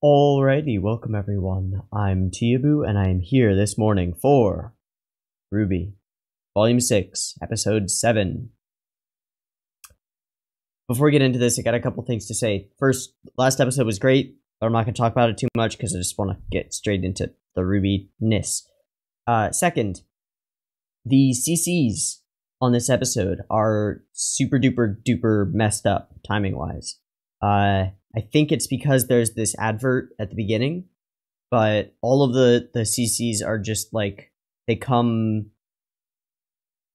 Alrighty, welcome everyone. I'm Teeaboo, and I am here this morning for RWBY, Volume 6, Episode 7. Before we get into this, I got a couple things to say. First, last episode was great, but I'm not going to talk about it too much because I just want to get straight into the RWBY-ness. Second, the CCs on this episode are super duper duper messed up timing-wise. I think it's because there's this advert at the beginning, but all of the CCs are just like they come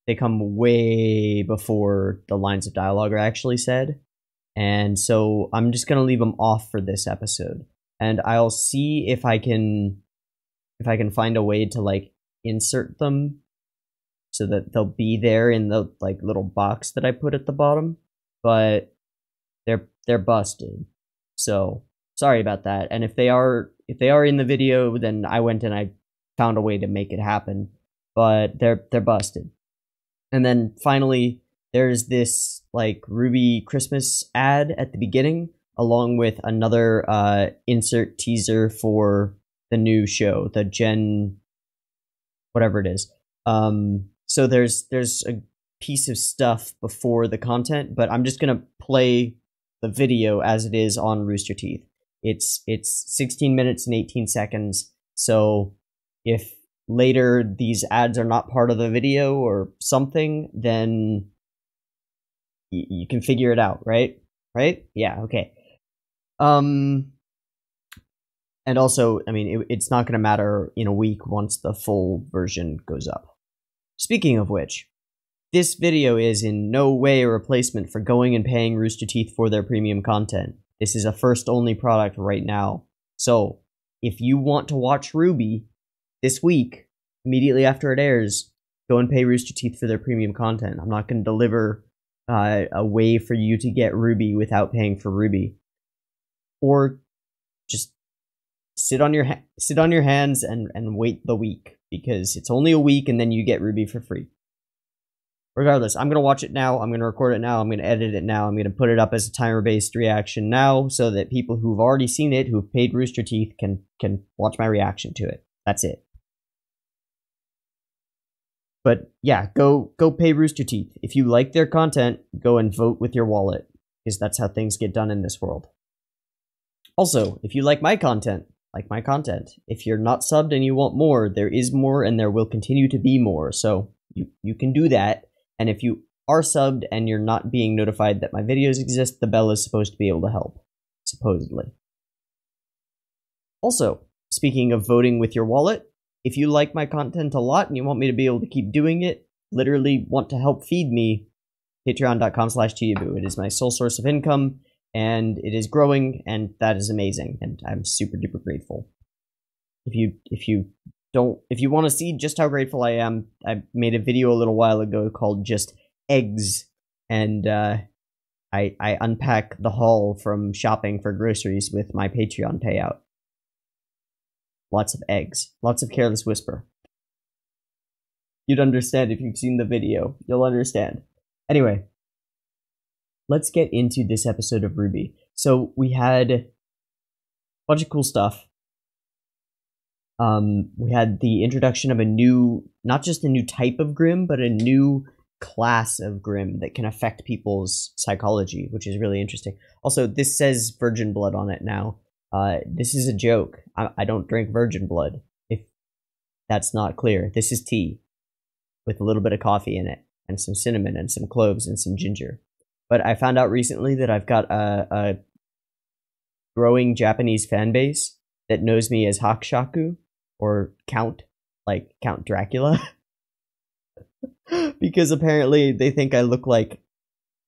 way before the lines of dialogue are actually said, and so I'm just gonna leave them off for this episode, and I'll see if I can find a way to like insert them so that they'll be there in the like little box that I put at the bottom, but they're busted. So sorry about that. And if they are in the video, then I went and I found a way to make it happen. But they're busted. And then finally, there's this like RWBY Christmas ad at the beginning, along with another insert teaser for the new show, the Gen whatever it is. So there's a piece of stuff before the content, but I'm just gonna play the video as it is on Rooster Teeth. It's 16 minutes and 18 seconds, so if later these ads are not part of the video or something, then you can figure it out, right? Right? Yeah, okay. And also, I mean, it's not going to matter in a week once the full version goes up. Speaking of which, this video is in no way a replacement for going and paying Rooster Teeth for their premium content. This is a first-only product right now. So, if you want to watch RWBY this week, immediately after it airs, go and pay Rooster Teeth for their premium content. I'm not going to deliver a way for you to get RWBY without paying for RWBY. Or just sit on your hands and wait the week, because it's only a week and then you get RWBY for free. Regardless, I'm going to watch it now, I'm going to record it now, I'm going to edit it now, I'm going to put it up as a timer-based reaction now, so that people who've already seen it, who've paid Rooster Teeth, can watch my reaction to it. That's it. But yeah, go pay Rooster Teeth. If you like their content, go and vote with your wallet, because that's how things get done in this world. Also, if you like my content, If you're not subbed and you want more, there is more and there will continue to be more, so you can do that. And if you are subbed and you're not being notified that my videos exist, the bell is supposed to be able to help, supposedly. Also, speaking of voting with your wallet, if you like my content a lot and you want me to be able to keep doing it, literally want to help feed me, patreon.com/Teeaboo. It is my sole source of income, and it is growing, and that is amazing, and I'm super duper grateful. If you want to see just how grateful I am, I made a video a little while ago called just eggs, and I unpack the haul from shopping for groceries with my Patreon payout. Lots of eggs. Lots of Careless Whisper. You'd understand if you've seen the video. You'll understand. Anyway, let's get into this episode of RWBY. So we had a bunch of cool stuff. We had the introduction of a new, not just a new type of Grim, but a new class of Grim that can affect people's psychology, which is really interesting. Also, this says virgin blood on it now. This is a joke. I don't drink virgin blood, if that's not clear. This is tea with a little bit of coffee in it, and some cinnamon, and some cloves, and some ginger. But I found out recently that I've got a growing Japanese fan base that knows me as Hakushaku, or Count, like Count Dracula. Because apparently they think I look like...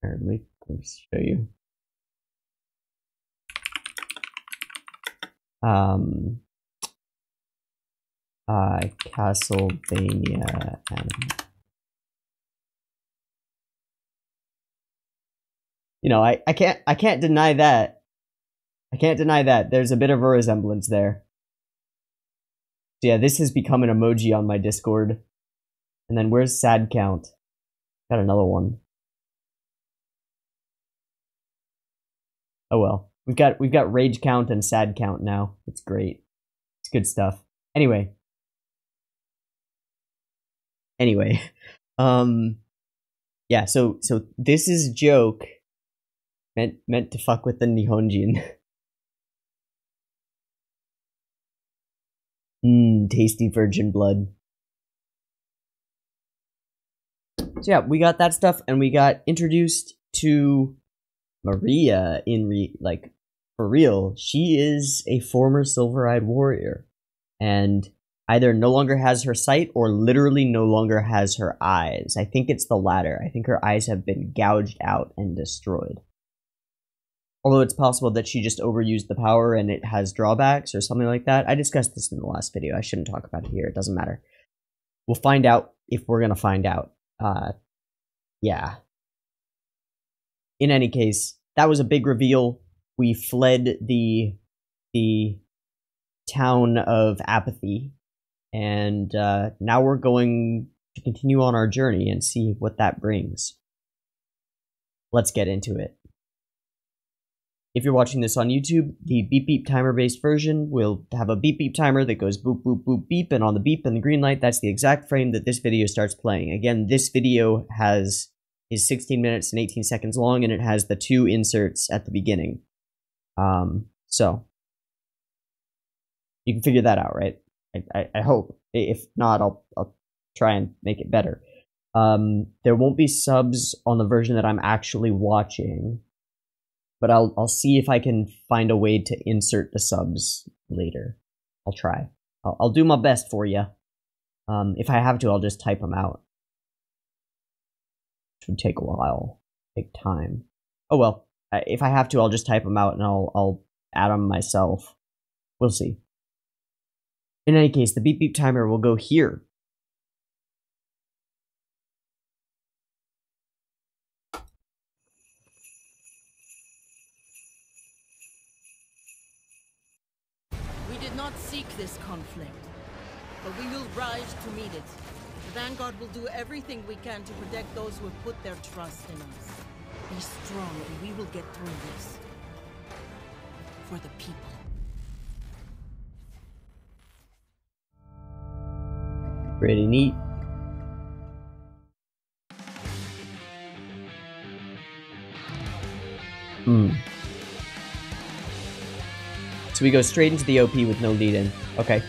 Let me show you. Castlevania anime. You know, I can't deny that. I can't deny that. There's a bit of a resemblance there. So yeah, this has become an emoji on my Discord. And then where's Sad Count? Got another one. Oh well. We've got rage count and sad count now. It's great. It's good stuff. Anyway. Yeah, so this is a joke meant to fuck with the Nihonjin. Tasty virgin blood. So yeah, we got that stuff, and we got introduced to Maria for real. She is a former silver-eyed warrior, and either no longer has her sight or literally no longer has her eyes. I think it's the latter. I think her eyes have been gouged out and destroyed. Although it's possible that she just overused the power and it has drawbacks or something like that. I discussed this in the last video. I shouldn't talk about it here. It doesn't matter. We'll find out if we're going to find out. Yeah. In any case, that was a big reveal. We fled the town of apathy. And now we're going to continue on our journey and see what that brings. Let's get into it. If you're watching this on YouTube, the beep beep timer based version will have a beep beep timer that goes boop boop boop beep, and on the beep and the green light, that's the exact frame that this video starts playing. Again, this video is 16 minutes and 18 seconds long, and it has the 2 inserts at the beginning. So you can figure that out, right? I hope. If not, I'll try and make it better. There won't be subs on the version that I'm actually watching, but I'll see if I can find a way to insert the subs later. I'll try. I'll do my best for you. If I have to, I'll just type them out. Which would take a while. Take time. Oh well. If I have to, I'll just type them out and I'll add them myself. We'll see. In any case, the beep beep timer will go here. We did not seek this conflict, but we will rise to meet it. The Vanguard will do everything we can to protect those who have put their trust in us. Be strong and we will get through this. For the people. Pretty neat. So we go straight into the OP with no lead-in. Okay.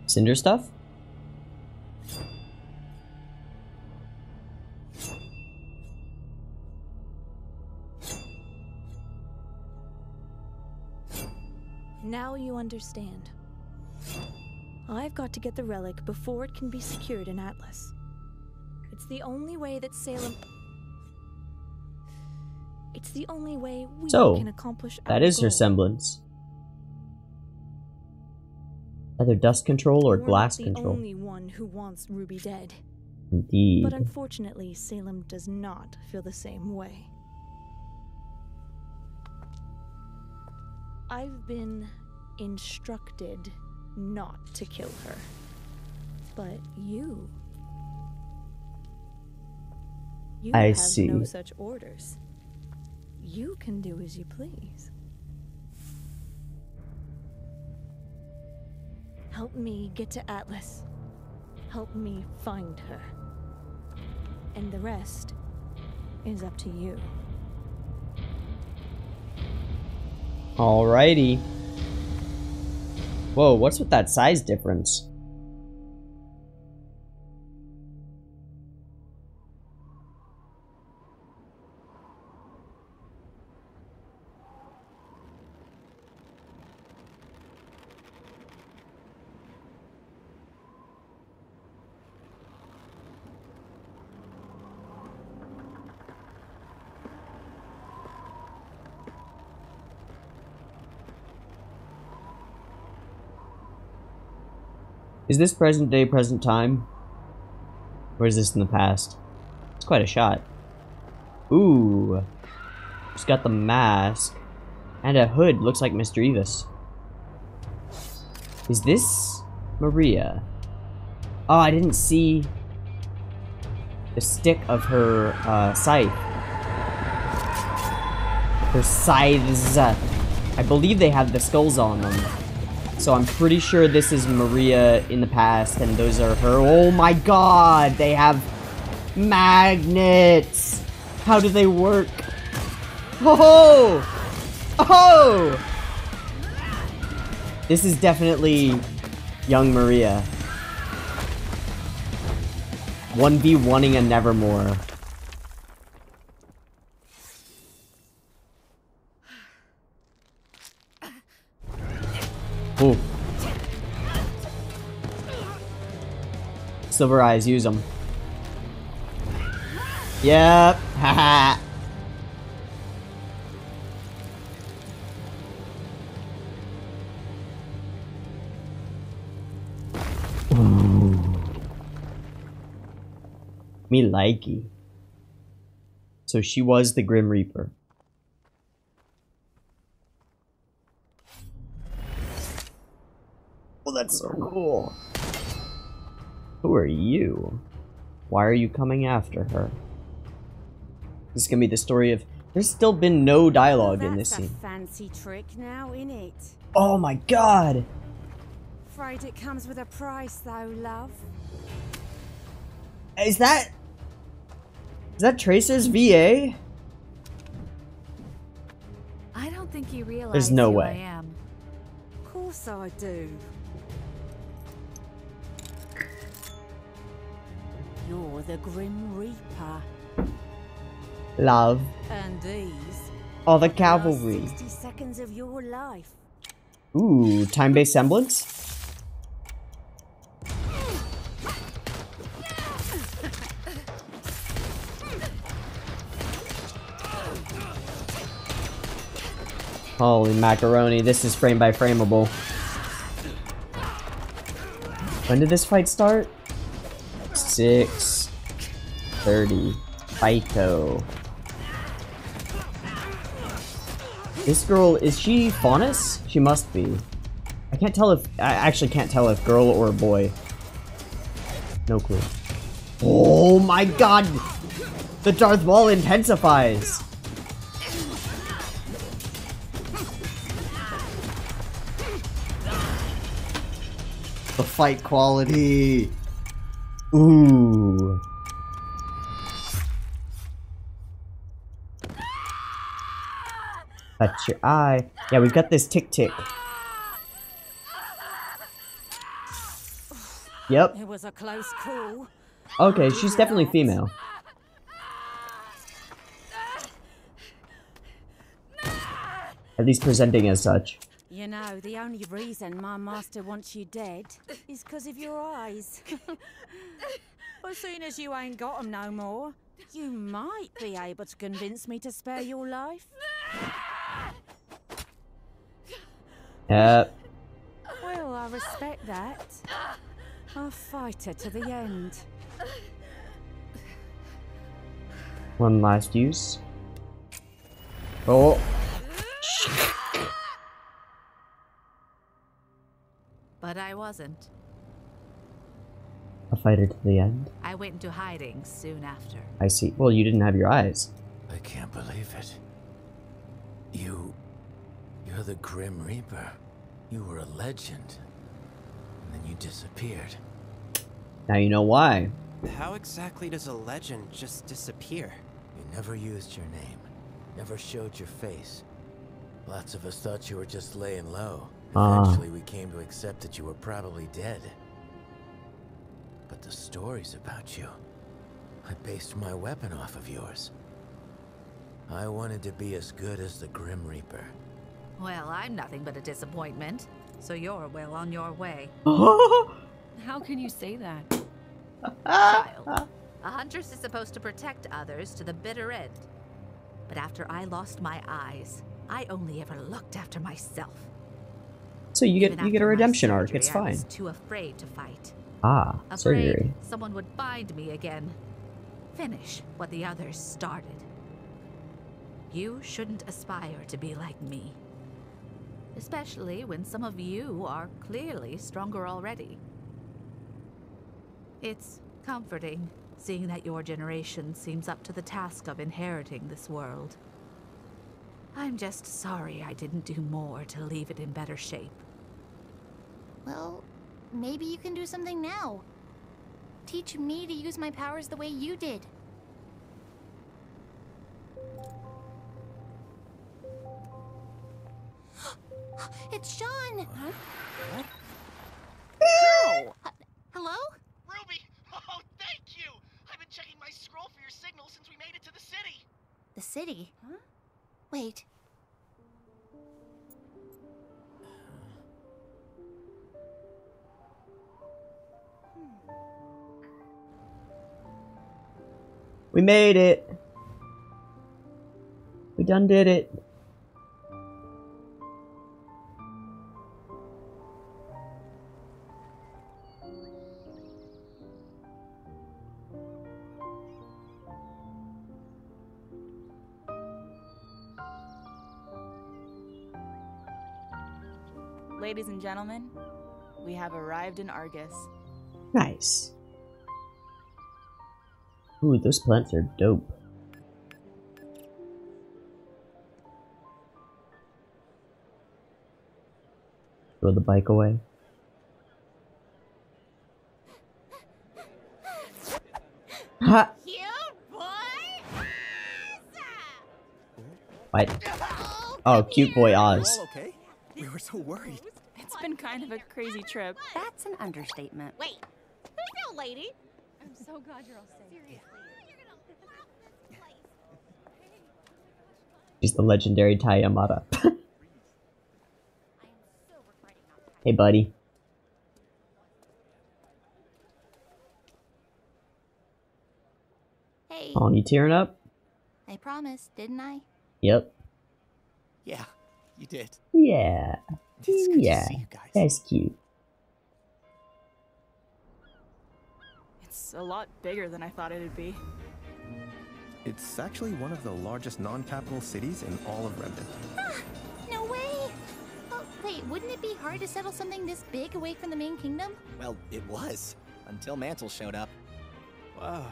Cinder stuff? Now you understand. I've got to get the relic before it can be secured in Atlas. It's the only way that Salem... It's the only way we can accomplish our that is goal. her semblance. Either dust control or glass You're not the control. only one who wants RWBY dead. Indeed. But unfortunately, Salem does not feel the same way. I've been instructed not to kill her. But you have no such orders. You can do as you please. Help me get to Atlas. Help me find her. And the rest is up to you. Alrighty. Whoa, what's with that size difference? Is this present day, present time? Or is this in the past? It's quite a shot. Ooh. She's got the mask. And a hood. Looks like Mr. Evis. Is this Maria? Oh, I didn't see the stick of her scythe. Her scythes. I believe they have the skulls on them. So I'm pretty sure this is Maria in the past, and those are her. Oh my god, they have magnets! How do they work? Oh! Oh! This is definitely young Maria. 1v1ing a Nevermore. Ooh. Silver eyes, use them. Yep, haha. Me likey. So she was the Grim Reaper. Oh, that's so cool. Who are you? Why are you coming after her? This is gonna be the story of... There's still been no dialogue in this scene. That's a fancy trick now, innit? Oh my god! Afraid it comes with a price though, love. Is that Tracer's VA? I don't think you realize There's no who way. I am. Of course I do. You're the Grim Reaper. Love. And these Oh, the last cavalry. 60 seconds of your life. Ooh, time-based semblance? Holy macaroni, this is frame by frameable. When did this fight start? 6:30. Fighto. This girl, is she Faunus? She must be. I actually can't tell if girl or boy. No clue. Oh my god! The Darth Maul intensifies! The fight quality! Ooh. Touch your eye. Yeah, we've got this tick-tick. Yep. It was a close call. Okay, she's definitely female. At least presenting as such. You know, the only reason my master wants you dead is because of your eyes. As soon as you ain't got them no more, you might be able to convince me to spare your life. Yep. Well, I respect that. A fighter to the end. One last use. Oh. But I wasn't. A fighter to the end. I went into hiding soon after. I see. Well, you didn't have your eyes. I can't believe it. You're the Grim Reaper. You were a legend. And then you disappeared. Now you know why. How exactly does a legend just disappear? You never used your name. Never showed your face. Lots of us thought you were just laying low. Eventually we came to accept that you were probably dead. But the stories about you, I based my weapon off of yours. I wanted to be as good as the Grim Reaper. Well, I'm nothing but a disappointment, so you're well on your way. How can you say that? Child, a huntress is supposed to protect others to the bitter end. But after I lost my eyes, I only ever looked after myself. So you get a redemption arc. Surgery, It's I fine. was too afraid to fight. Ah, Afraid surgery. someone would find me again. Finish what the others started. You shouldn't aspire to be like me. Especially when some of you are clearly stronger already. It's comforting seeing that your generation seems up to the task of inheriting this world. I'm just sorry I didn't do more to leave it in better shape. Well, maybe you can do something now. Teach me to use my powers the way you did. It's Sean! Huh? What? How? Hello? RWBY! Oh, thank you! I've been checking my scroll for your signal since we made it to the city. The city? Huh? Wait. We made it. We done did it. Ladies and gentlemen, we have arrived in Argus. Nice. Ooh, those plants are dope. Throw the bike away. Ha! Cute boy! What? Oh, cute boy Oz. All okay? We were so worried. It's been kind of a crazy trip. That's an understatement. Wait, there's no lady. I'm so glad you're all safe. Seriously. She's the legendary Taiyamada. Hey, buddy. Hey, Oh, you tearing up? I promised, didn't I? Yep. Yeah, you did. Yeah. It's good Yeah. to see you guys. That's cute. It's a lot bigger than I thought it'd be. It's actually one of the largest non-capital cities in all of Remnant. Ah, no way! Oh, wait, wouldn't it be hard to settle something this big away from the main kingdom? Well, it was. Until Mantle showed up. Wow.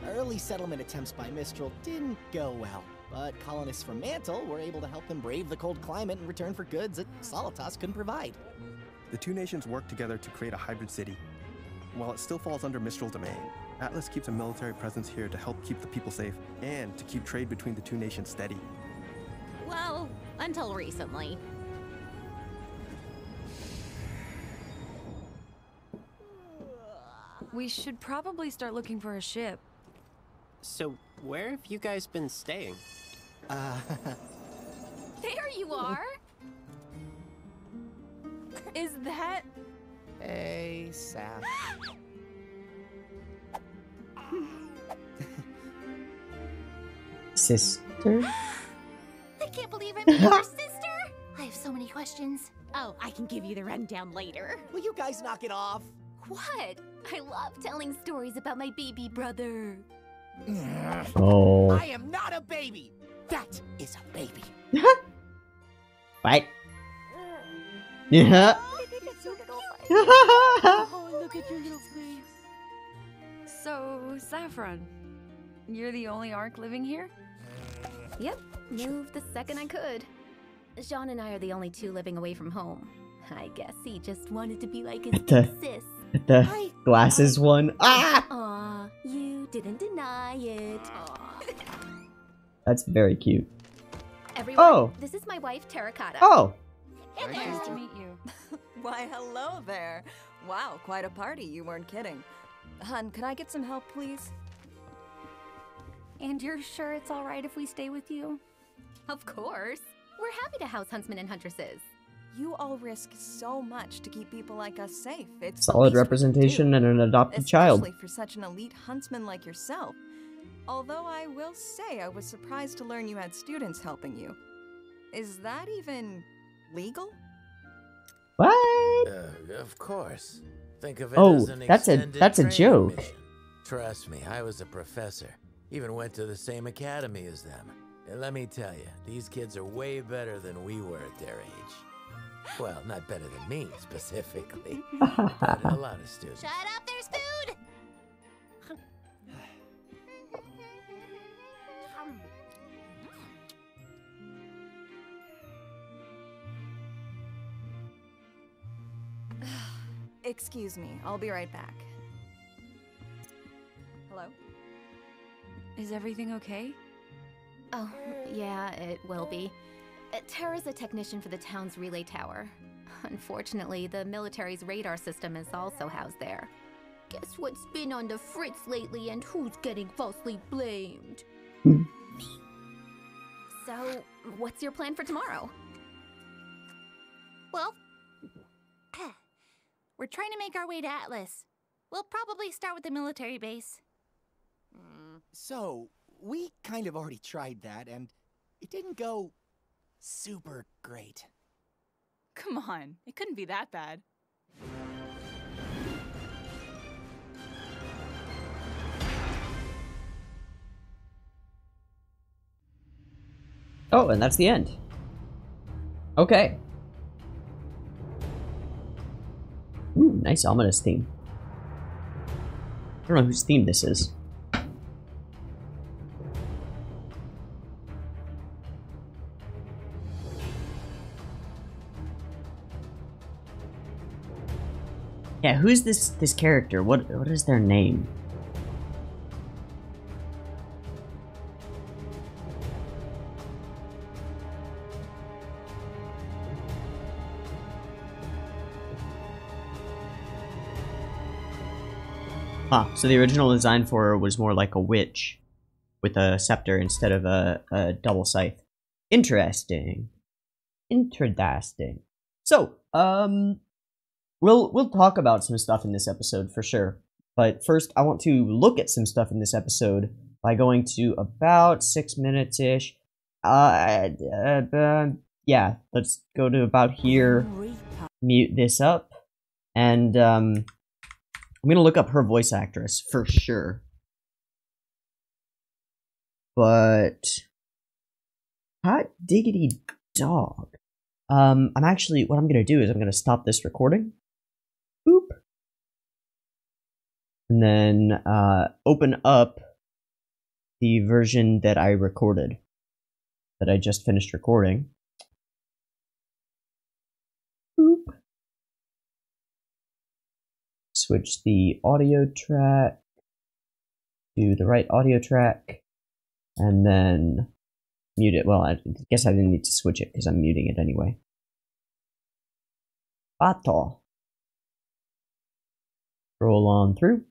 Early settlement attempts by Mistral didn't go well, but colonists from Mantle were able to help them brave the cold climate in return for goods that Solitas couldn't provide. The two nations work together to create a hybrid city. While it still falls under Mistral domain, Atlas keeps a military presence here to help keep the people safe and to keep trade between the two nations steady. Well, until recently. We should probably start looking for a ship. So, where have you guys been staying? There you are! Is that... Hey, Saf. Sister? I can't believe I'm your sister! I have so many questions. Oh, I can give you the rundown later. Will you guys knock it off? What? I love telling stories about my baby brother. Oh. I am not a baby. That is a baby. Right. Yeah. Oh, look at your little face. So, Saffron, you're the only ARC living here? Yep, moved the second I could. Jean and I are the only two living away from home. I guess he just wanted to be like his big sis. The glasses one. Ah! Aw, you didn't deny it. That's very cute. Everyone, this is my wife, Terracotta. Oh. Nice to meet you. Why, hello there. Wow, quite a party, you weren't kidding. Hun, can I get some help, please? And you're sure it's alright if we stay with you? Of course. We're happy to house huntsmen and huntresses. You all risk so much to keep people like us safe. It's Solid representation and an adopted child. Especially for such an elite huntsman like yourself. Although I will say I was surprised to learn you had students helping you. Is that even legal? What? Of course. Think of it as an extended that's a training joke. mission. Trust me, I was a professor. Even went to the same academy as them. And let me tell you, these kids are way better than we were at their age. Well, not better than me, specifically. But a lot of students. Shut up, there's food! Excuse me, I'll be right back. Hello? Is everything okay? Oh, yeah, it will be. Tara's a technician for the town's relay tower. Unfortunately, the military's radar system is also housed there. Guess what's been on the fritz lately and who's getting falsely blamed? Me. So, what's your plan for tomorrow? Well, we're trying to make our way to Atlas. We'll probably start with the military base. So, we kind of already tried that, and it didn't go super great. Come on, it couldn't be that bad. Oh, and that's the end. Okay. Ooh, nice ominous theme. I don't know whose theme this is. Yeah, who's this character? What is their name? Huh, so the original design for her was more like a witch with a scepter instead of a double scythe. Interesting. Interesting. So, We'll talk about some stuff in this episode for sure, but first I want to look at some stuff in this episode by going to about 6 minutes-ish. Yeah, let's go to about here, mute this up, and I'm gonna look up her voice actress for sure. But hot diggity dog. I'm actually, what I'm gonna do is I'm gonna stop this recording. Boop. And then open up the version that I recorded, that I just finished recording. Boop. Switch the audio track to the right audio track, and then mute it. Well, I guess I didn't need to switch it because I'm muting it anyway. Bato. Roll on through,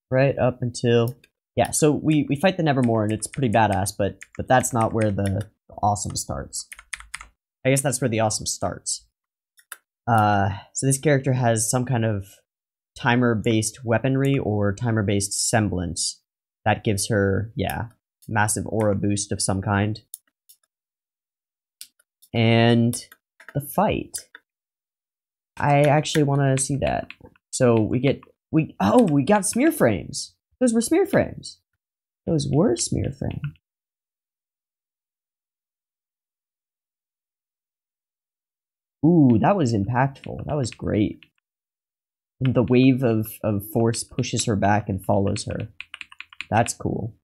right up until, yeah, so we fight the Nevermore and it's pretty badass, but that's not where the awesome starts. I guess that's where the awesome starts. So this character has some kind of timer-based weaponry or timer-based semblance that gives her, yeah, massive aura boost of some kind. And the fight. I actually want to see that. So we got smear frames. Those were smear frames. Those were smear frames. Ooh, that was impactful. That was great. And the wave of force pushes her back and follows her. That's cool.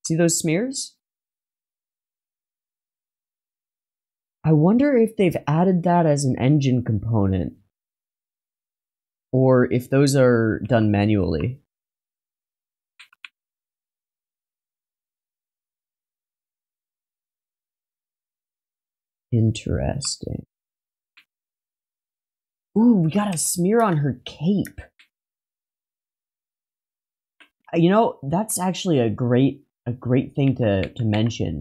See those smears? I wonder if they've added that as an engine component, or if those are done manually. Interesting. Ooh, we got a smear on her cape. You know, that's actually a great thing to mention.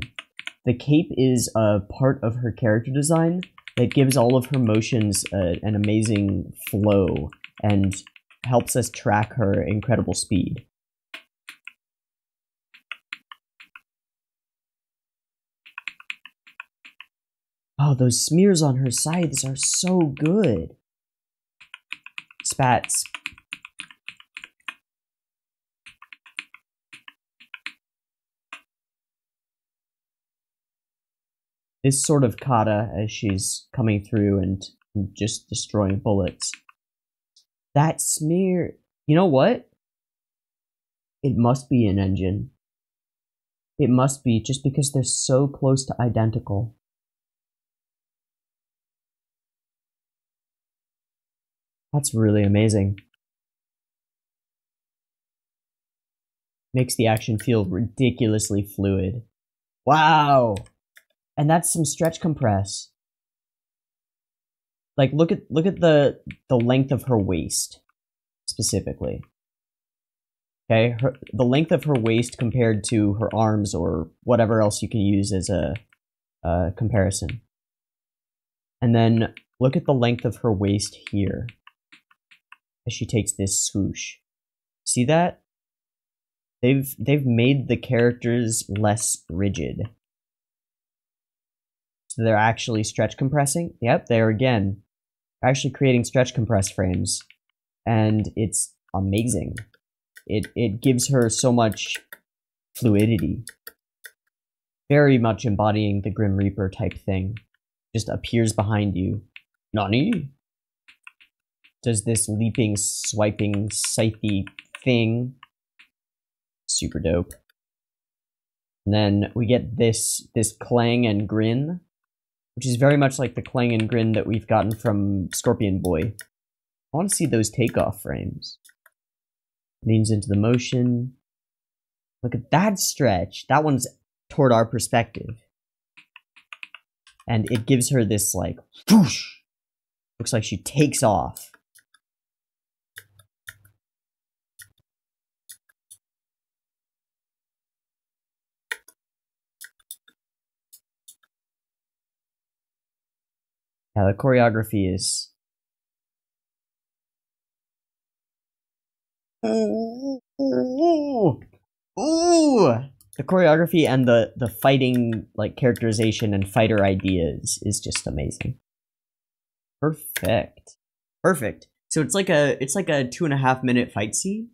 The cape is a part of her character design that gives all of her motions an amazing flow and helps us track her incredible speed. Oh, those smears on her sides are so good. Spats. This sort of kata as she's coming through and just destroying bullets. That smear, you know what? It must be an engine. It must be, just because they're so close to identical. That's really amazing. Makes the action feel ridiculously fluid. Wow! And that's some stretch compress. Like, look at the length of her waist, specifically. Okay, the length of her waist compared to her arms or whatever else you can use as a comparison. And then look at the length of her waist here as she takes this swoosh. See that? They've made the characters less rigid. So they're actually stretch compressing. Yep, there again. They're actually creating stretch compress frames. And it's amazing. It gives her so much fluidity. Very much embodying the Grim Reaper type thing. Just appears behind you. Nani? Does this leaping, swiping, scythy thing. Super dope. And then we get this clang and grin, which is very much like the clang and grin that we've gotten from Scorpion Boy. I want to see those takeoff frames. Leans into the motion. Look at that stretch. That one's toward our perspective. And it gives her this, like, whoosh. Looks like she takes off. Yeah, the choreography is... Ooh! The choreography and the fighting, like, characterization and fighter ideas is just amazing. Perfect. Perfect. So it's like a 2.5 minute fight scene.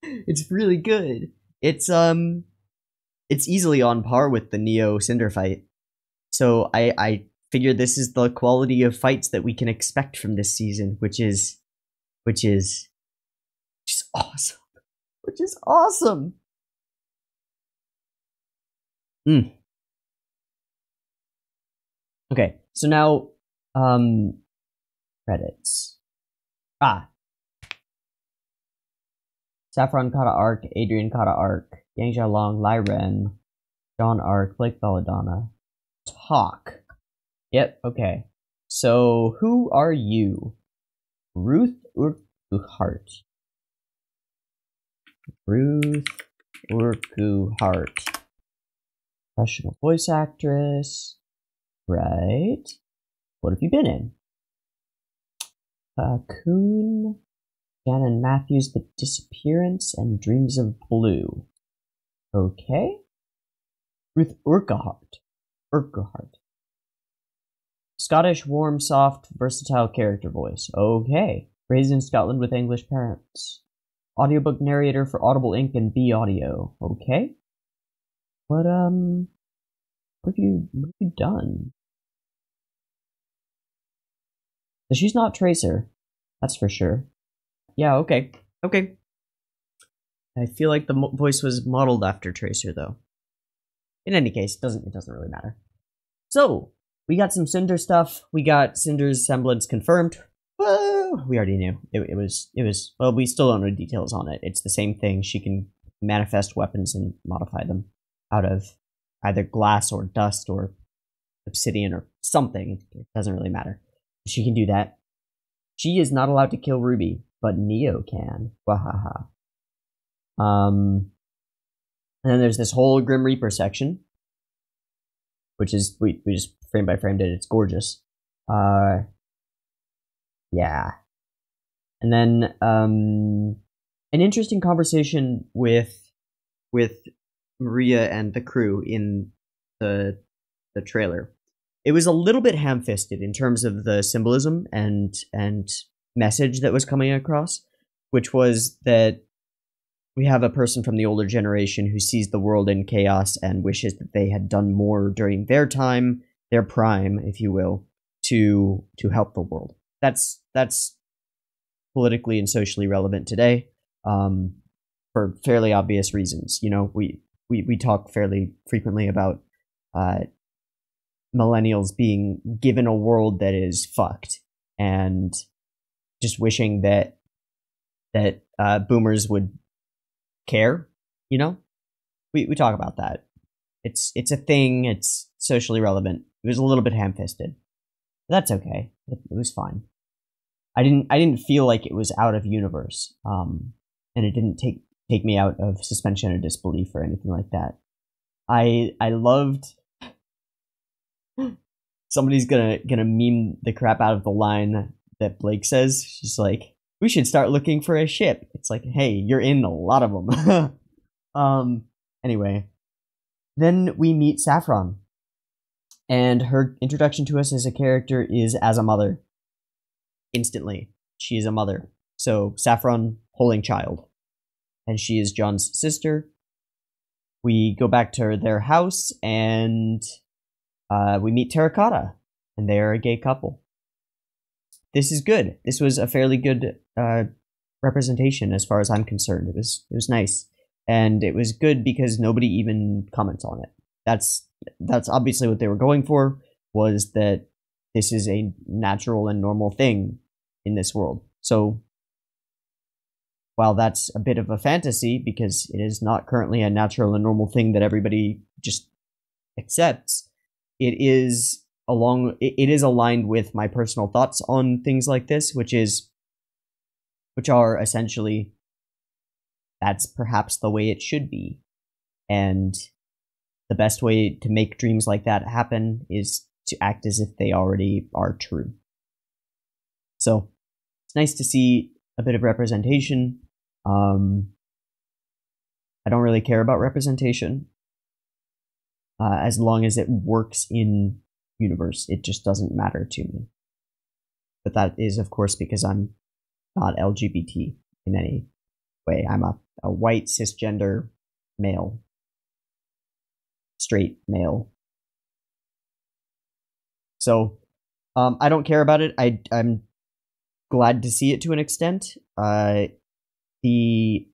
It's really good. It's easily on par with the Neo Cinder fight. So I figure this is the quality of fights that we can expect from this season, which is awesome. Which is awesome. Okay, so now credits. Saffron Kata arc, Adrian Kata arc, Yang Xiaolong, Lai Ren, John arc, Blake Belladonna. Talk. Yep, okay. So who are you? Ruth Urquhart. Ruth Urquhart. Professional voice actress. Right. What have you been in? Cocoon, Shannon Matthews, The Disappearance, and Dreams of Blue. Okay. Ruth Urquhart. Scottish, warm, soft, versatile character voice. Okay. Raised in Scotland with English parents. audiobook narrator for Audible Inc. and B Audio. Okay. What have you done? So she's not Tracer. That's for sure. Yeah, okay. Okay. I feel like the voice was modeled after Tracer, though. In any case, it doesn't really matter. So, we got some Cinder stuff. We got Cinder's semblance confirmed. Whoa! We already knew. It was, well, we still don't know details on it. It's the same thing. She can manifest weapons and modify them out of either glass or dust or obsidian or something. It doesn't really matter. She can do that. She is not allowed to kill RWBY, but Neo can. Wahaha. And then there's this whole Grim Reaper section, which is, we just frame by framed it. It's gorgeous. Yeah. And then, an interesting conversation with Maria and the crew in the trailer. It was a little bit ham-fisted in terms of the symbolism and message that was coming across, which was that we have a person from the older generation who sees the world in chaos and wishes that they had done more during their time, their prime, if you will, to help the world. That's politically and socially relevant today, for fairly obvious reasons. You know, we talk fairly frequently about millennials being given a world that is fucked, and just wishing that boomers would care. You know, we talk about that. It's a thing. It's socially relevant. It was a little bit ham-fisted. That's okay. It was fine. I didn't feel like it was out of universe, and it didn't take me out of suspension of disbelief or anything like that. I loved. Somebody's gonna meme the crap out of the line that Blake says. She's like, "We should start looking for a ship." It's like, hey, you're in a lot of them. Anyway, then we meet Saffron, and her introduction to us as a character is as a mother. Instantly, she is a mother. So Saffron, holding child, and she is John's sister. We go back to their house, and we meet Terracotta, and they are a gay couple. This is good. This was a fairly good representation as far as I'm concerned. It was nice, and it was good because nobody even comments on it. That's obviously what they were going for, was that this is a natural and normal thing in this world. So while that's a bit of a fantasy, because it is not currently a natural and normal thing that everybody just accepts, it is aligned with my personal thoughts on things like this, which are essentially, that's perhaps the way it should be. And the best way to make dreams like that happen is to act as if they already are true. So it's nice to see a bit of representation. I don't really care about representation, as long as it works in universe. It just doesn't matter to me. But that is, of course, because I'm not LGBT in any way. I'm a white cisgender male, straight male. So I don't care about it. I'm glad to see it to an extent. The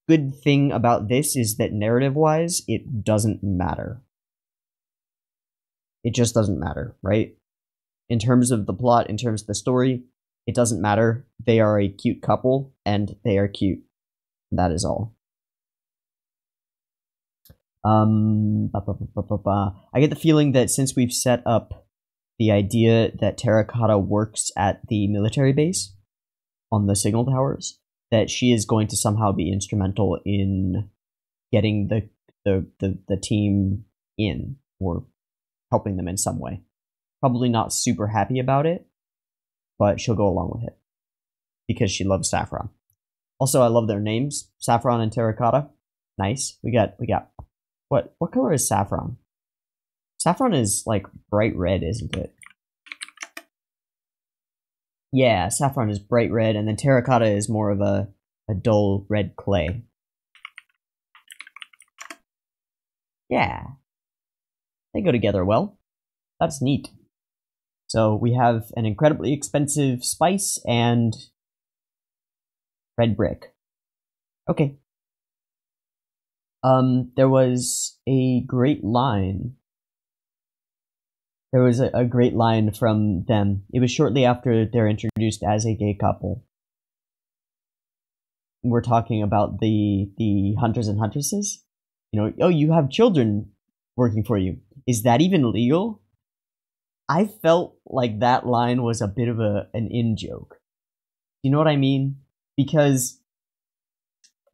good thing about this is that narrative-wise, it doesn't matter. It just doesn't matter, right? In terms of the plot, in terms of the story, it doesn't matter. They are a cute couple, and they are cute. That is all. I get the feeling that since we've set up the idea that Terracotta works at the military base on the signal towers, that she is going to somehow be instrumental in getting the team in, or helping them in some way. Probably not super happy about it, but she'll go along with it because she loves Saffron. Also, I love their names, Saffron and Terracotta. Nice. We got what color is Saffron? Saffron is like bright red, isn't it? Yeah, Saffron is bright red, and then Terracotta is more of a a dull red clay. Yeah. They go together well. That's neat. So we have an incredibly expensive spice and red brick. Okay. There was a great line. There was a great line from them. It was shortly after they're introduced as a gay couple. We're talking about the hunters and huntresses. You know, oh, you have children working for you. Is that even legal? I felt like that line was a bit of an in-joke. You know what I mean? Because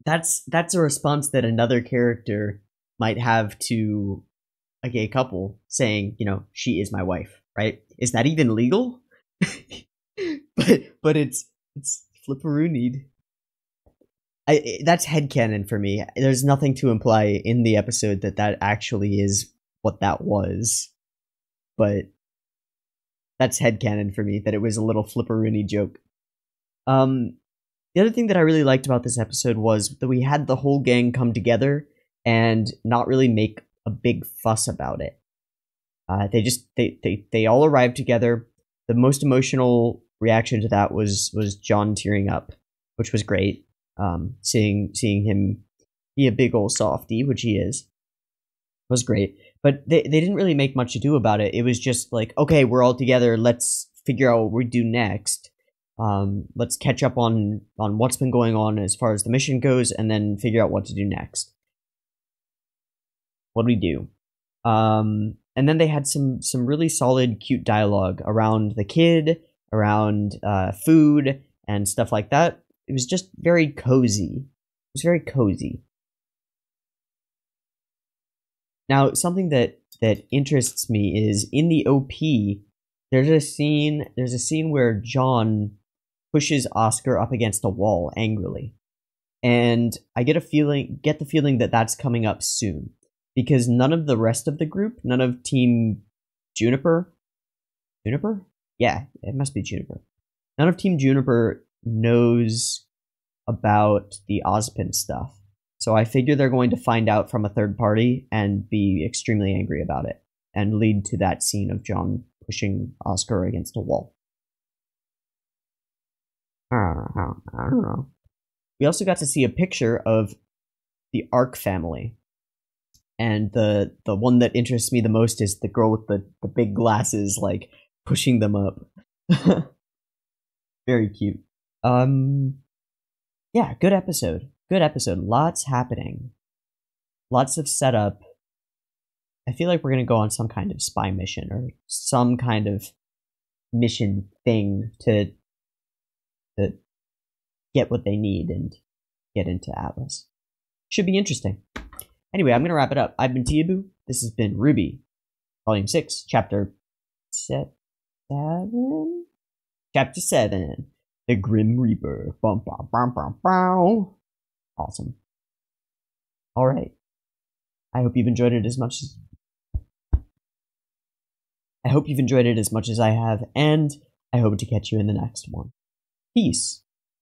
that's a response that another character might have to a gay couple saying, you know, she is my wife, right? Is that even legal? but it's flipperoonied. That's headcanon for me. There's nothing to imply in the episode that actually is what that was. But that's headcanon for me, that it was a little flipperoony joke. The other thing that I really liked about this episode was that we had the whole gang come together and not really make a big fuss about it. They all arrived together. The most emotional reaction to that was John tearing up, which was great. Seeing him be a big old softy, which he is, was great. But they didn't really make much ado about it. It was just like, okay, we're all together. Let's figure out what we do next. Let's catch up on what's been going on as far as the mission goes, and then figure out what to do next. What do we do? And then they had some really solid, cute dialogue around the kid, around food, and stuff like that. It was just very cozy. It was very cozy. Now, something that interests me is in the OP, there's a scene where John pushes Oscar up against a wall angrily. And I get the feeling that that's coming up soon. Because none of the rest of the group, none of Team Juniper? Yeah, it must be Juniper. None of Team Juniper knows about the Ozpin stuff. So I figure they're going to find out from a third party and be extremely angry about it, and lead to that scene of John pushing Oscar against a wall. I don't know. We also got to see a picture of the Arc family. And the one that interests me the most is the girl with the big glasses, like, pushing them up. Very cute. Yeah, good episode. Good episode. Lots happening. Lots of setup. I feel like we're going to go on some kind of spy mission or some kind of mission thing to get what they need and get into Atlas. Should be interesting. Anyway, I'm going to wrap it up. I've been Teeaboo. This has been RWBY, Volume 6, Chapter 7? Chapter 7. The Grim Reaper. Bum, bum, bum, bum, bum. Awesome. Alright. I hope you've enjoyed it as much as I have, and I hope to catch you in the next one. Peace.